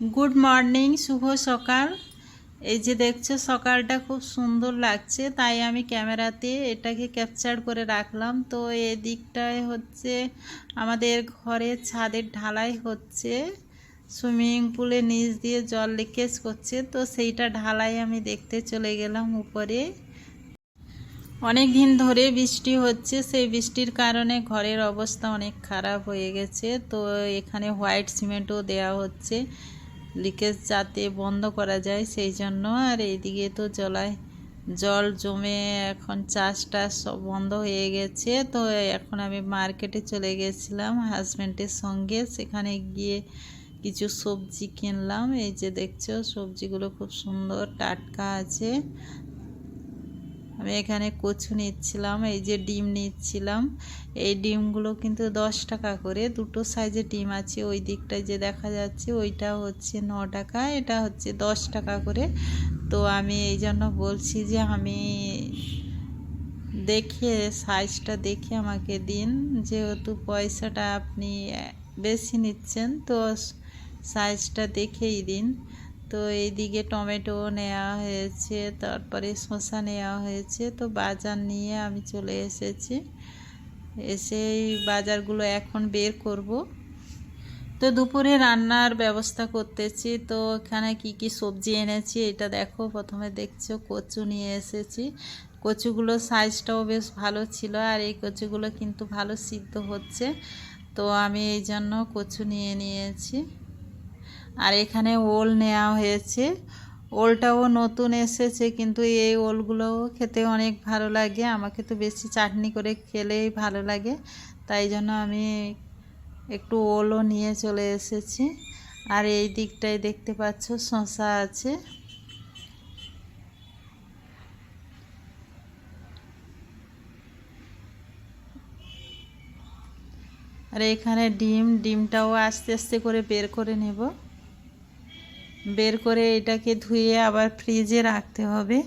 Good morning, শুভ সকাল। এই যে দেখছো সকালটা খুব সুন্দর লাগছে, তাই আমি ক্যামেরাতে এটাকে ক্যাপচার করে রাখলাম। তো এই দিকটায় হচ্ছে আমাদের ঘরের ছাদের ঢালাই হচ্ছে, সুইমিং পুলের নিচ দিয়ে জল লিকেজ করছে, তো সেইটা ঢালাই আমি দেখতে চলে গেলাম উপরে। অনেক দিন ধরে বৃষ্টি হচ্ছে, সেই বৃষ্টির কারণে ঘরের অবস্থা অনেক খারাপ হয়ে গেছে। তো এখানে হোয়াইট সিমেন্টও দেওয়া হচ্ছে লিকেজ যাতে বন্ধ করা যায় সেই জন্য। আর এইদিকে তো জল জমে এখন চাষ টাস সব বন্ধ হয়ে গেছে। তো এখন আমি মার্কেটে চলে গেছিলাম হাজব্যান্ডের সঙ্গে, সেখানে গিয়ে কিছু সবজি কিনলাম। এই যে দেখছো সবজিগুলো খুব সুন্দর টাটকা আছে। আমি এখানে কচু নিচ্ছিলাম, এই যে ডিম নিচ্ছিলাম। এই ডিমগুলো কিন্তু 10 টাকা করে, দুটো সাইজের ডিম আছে। ওই দিকটায় যে দেখা যাচ্ছে ওইটা হচ্ছে 9 টাকা, এটা হচ্ছে 10 টাকা করে। তো আমি এই জন্য বলছি যে আমি দেখে সাইজটা দেখে আমাকে দিন, যেহেতু পয়সাটা আপনি বেশি নিচ্ছেন তো সাইজটা দেখেই দিন। তো এইদিকে টমেটো নেওয়া হয়েছে, তারপরে শসা নেওয়া হয়েছে। তো বাজার নিয়ে আমি চলে এসেছি, এসে এই বাজারগুলো এখন বের করব। তো দুপুরে রান্নার ব্যবস্থা করতেছি। তো এখানে কি কি সবজি এনেছি এটা দেখো। প্রথমে দেখছো কচু নিয়ে এসেছি, কচুগুলো সাইজটাও বেশ ভালো ছিল, আর এই কচুগুলো কিন্তু ভালো সিদ্ধ হচ্ছে। তো আমি এই জন্য কচু নিয়ে নিয়েছি। আর এখানে ওল নেওয়া হয়েছে, ওলটাও নতুন এসেছে, কিন্তু এই ওলগুলোও খেতে অনেক ভালো লাগে। আমাকে তো বেশি চাটনি করে খেলেই ভালো লাগে, তাই জন্য আমি একটু ওলও নিয়ে চলে এসেছি। আর এই দিকটায় দেখতে পাচ্ছ শসা আছে। আর এখানে ডিমটাও আস্তে আস্তে করে বের করে নেব। বের করে এটাকে ধুয়ে আবার ফ্রিজে রাখতে হবে।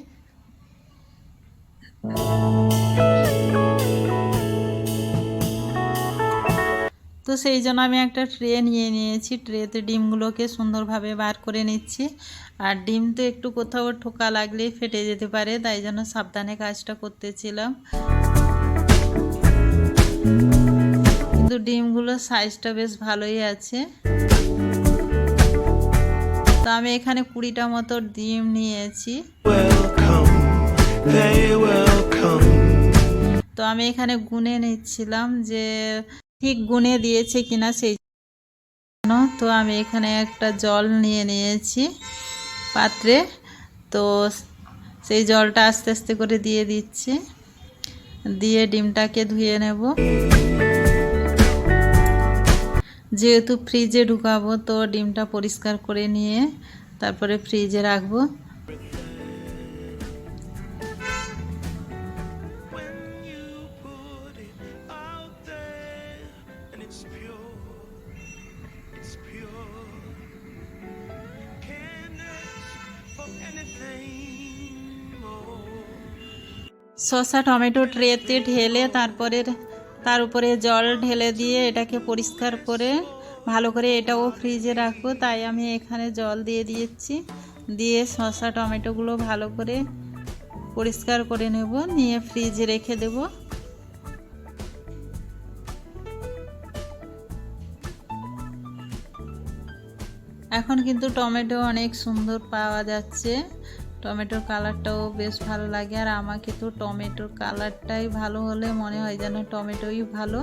তো সেই জন্য আমি একটা ট্রে নিয়ে নিয়েছি, ট্রেতে ডিমগুলোকে সুন্দরভাবে বার করে নিচ্ছি। আর ডিম তো একটু কোথাও ঠোকা লাগলেই ফেটে যেতে পারে, তাই জন্য সাবধানে কাজটা করতেছিলাম। কিন্তু ডিমগুলোর সাইজটা বেশ ভালোই আছে। তো আমি এখানে 20টা মতো ডিম নিয়েছি। তো আমি এখানে গুনে নিচ্ছিলাম যে ঠিক গুনে দিয়েছে কিনা সেই জন্য। তো আমি এখানে একটা জল নিয়ে নিয়েছি পাত্রে, তো সেই জলটা আস্তে আস্তে করে দিয়ে দিচ্ছি, দিয়ে ডিমটাকে ধুয়ে নেব। যেহেতু ফ্রিজে ঢুকাবো, তো ডিমটা পরিষ্কার করে নিয়ে তারপরে ফ্রিজে রাখবো। শসা টমেটো ট্রেতে ঢেলে তারপরে তার উপরে জল ঢেলে দিয়ে এটাকে পরিষ্কার করে ভালো করে এটাও ফ্রিজে রাখবো। তাই আমি এখানে জল দিয়ে দিয়েছি, দিয়ে শসা টমেটোগুলো ভালো করে পরিষ্কার করে নেব, নিয়ে ফ্রিজে রেখে দেব। এখন কিন্তু টমেটো অনেক সুন্দর পাওয়া যাচ্ছে, টমেটোর কালারটাও বেশ ভালো লাগে। আর আমাকে তো টমেটোর কালারটাই ভালো হলে মনে হয় যেন টমেটোই ভালো।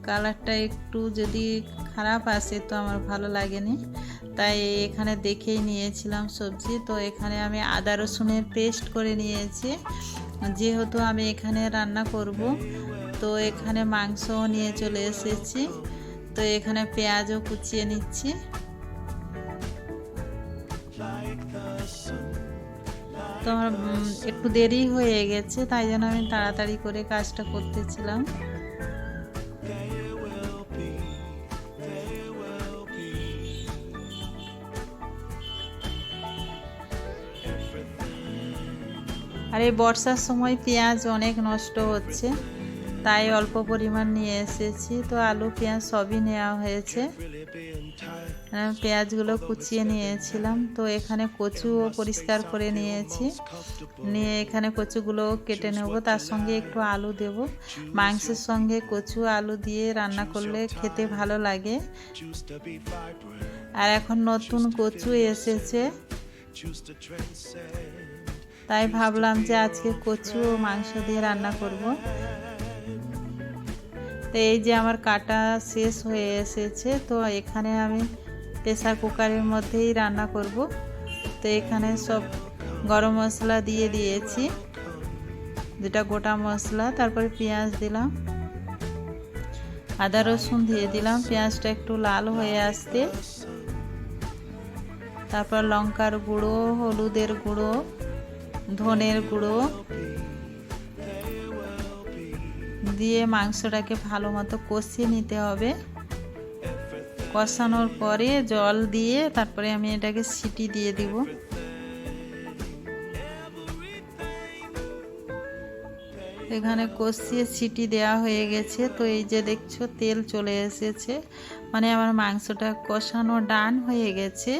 কালারটা একটু যদি খারাপ আসে তো আমার ভালো লাগেনি, তাই এখানে দেখেই নিয়েছিলাম সবজি। তো এখানে আমি আদা রসুনের পেস্ট করে নিয়েছি, যেহেতু আমি এখানে রান্না করব। তো এখানে মাংসও নিয়ে চলে এসেছি, তো এখানে পেঁয়াজও কুচিয়ে নিচ্ছি। তো আমার একটু দেরি হয়ে গেছে, তাই জন্য আমি তাড়াতাড়ি করে কাজটা করতেছিলাম। আর এই বর্ষার সময় পেঁয়াজ অনেক নষ্ট হচ্ছে, তাই অল্প পরিমাণ নিয়ে এসেছি। তো আলু পেঁয়াজ সবই নেওয়া হয়েছে। পেঁয়াজগুলো কুচিয়ে নিয়েছিলাম। তো এখানে কচুও পরিষ্কার করে নিয়েছি, নিয়ে এখানে কচুগুলো কেটে নেব, তার সঙ্গে একটু আলু দেব। মাংসের সঙ্গে কচু আলু দিয়ে রান্না করলে খেতে ভালো লাগে। আর এখন নতুন কচু এসেছে, তাই ভাবলাম যে আজকে কচু ও মাংস দিয়ে রান্না করব। তো এই যে আমার কাটা শেষ হয়ে এসেছে। তো এখানে আমি প্রেসার কুকারের মধ্যেই রান্না করব। তো এখানে সব গরম মশলা দিয়ে দিয়েছি, যেটা গোটা মশলা, তারপরে পেঁয়াজ দিলাম, আদা রসুন দিয়ে দিলাম। পেঁয়াজটা একটু লাল হয়ে আসতে তারপর লঙ্কার গুঁড়ো, হলুদের গুঁড়ো, ধনের গুঁড়ো দিয়ে মাংসটাকে ভালো মতো কষিয়ে নিতে হবে। কষানোর পরে জল দিয়ে তারপরে আমি এটাকে সিটি দিয়ে দিব। এখানে কষিয়ে সিটি দেওয়া হয়ে গেছে। তো এই যে দেখছো তেল চলে এসেছে, মানে আমার মাংসটা কষানো ডান হয়ে গেছে।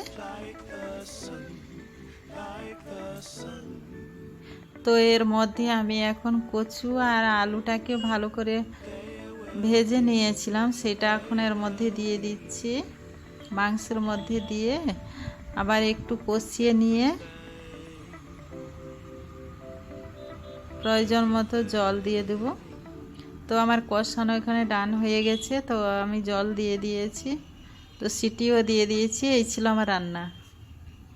তো এর মধ্যে আমি এখন কচু আর আলুটাকে ভালো করে ভেজে নিয়েছিলাম, সেটা এখন এর মধ্যে দিয়ে দিচ্ছি। মাংসের মধ্যে দিয়ে আবার একটু কষিয়ে নিয়ে প্রয়োজন মতো জল দিয়ে দেব। তো আমার কষানো এখানে ডান হয়ে গেছে, তো আমি জল দিয়ে দিয়েছি, তো সিটিও দিয়ে দিয়েছি। এই ছিল আমার রান্না।